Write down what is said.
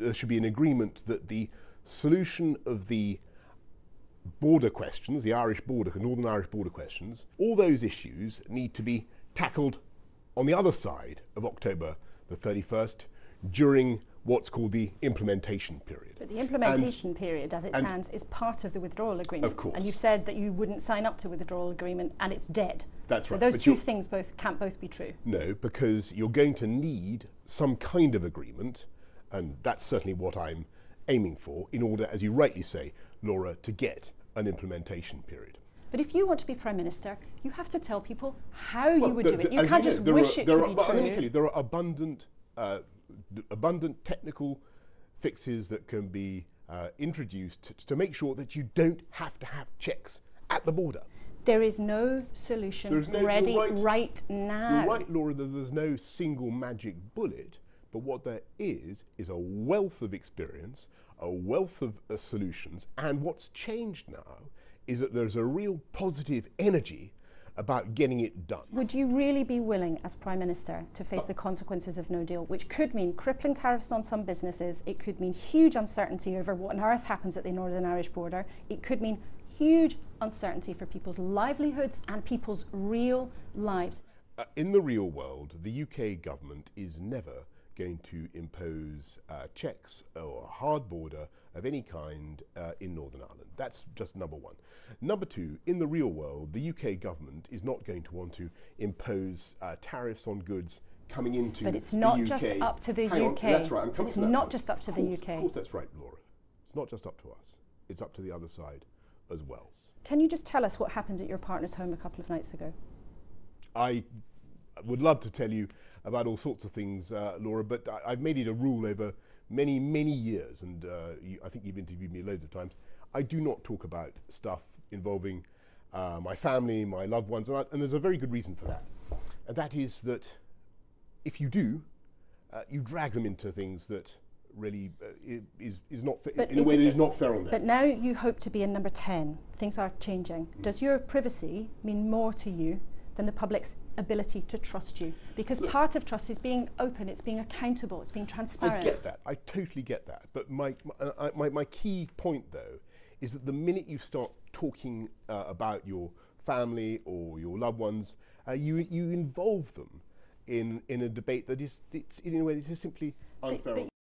there should be an agreement that the solution of the border questions, the Irish border, Northern Irish border questions, all those issues need to be tackled on the other side of October the 31st during what's called the implementation period. But the implementation period, as it stands, is part of the withdrawal agreement. Of course. And you've said that you wouldn't sign up to the withdrawal agreement and it's dead. That's right. So those two things can't both be true. No, because you're going to need some kind of agreement, and that's certainly what I'm aiming for, in order, as you rightly say, Laura, to get an implementation period. But if you want to be Prime Minister, you have to tell people how you would do it. You can't just wish it to be true. Let me tell you, there are abundant technical fixes that can be introduced to make sure that you don't have to have checks at the border. There is no solution ready right now. You're right, Laura, that there's no single magic bullet, but what there is a wealth of experience, a wealth of solutions, and what's changed now is that there's a real positive energy about getting it done. Would you really be willing, as Prime Minister, to face the consequences of no deal, which could mean crippling tariffs on some businesses, it could mean huge uncertainty over what on earth happens at the Northern Irish border, it could mean huge uncertainty for people's livelihoods and people's real lives? In the real world, the UK government is never going to impose checks or a hard border of any kind in Northern Ireland. That's just number one. Number two, in the real world, the UK government is not going to want to impose tariffs on goods coming into the UK. But it's not just up to the UK. That's right, I'm coming It's to that not point. just up to the UK. Of course that's right, Laura. It's not just up to us. It's up to the other side as well. Can you just tell us what happened at your partner's home a couple of nights ago? I would love to tell you about all sorts of things, Laura, but I've made it a rule over many, many years, and I think you've interviewed me loads of times. I do not talk about stuff involving my family, my loved ones, and there's a very good reason for that. And that is that if you do, you drag them into things that really is not in a way that is not fair on them. But now you hope to be in number 10. Things are changing. Does your privacy mean more to you than the public's ability to trust you? Because part of trust is being open, it's being accountable, it's being transparent. I get that, I totally get that. But my key point, though, is that the minute you start talking about your family or your loved ones, you involve them in a debate that is, in a way, this is simply unfair.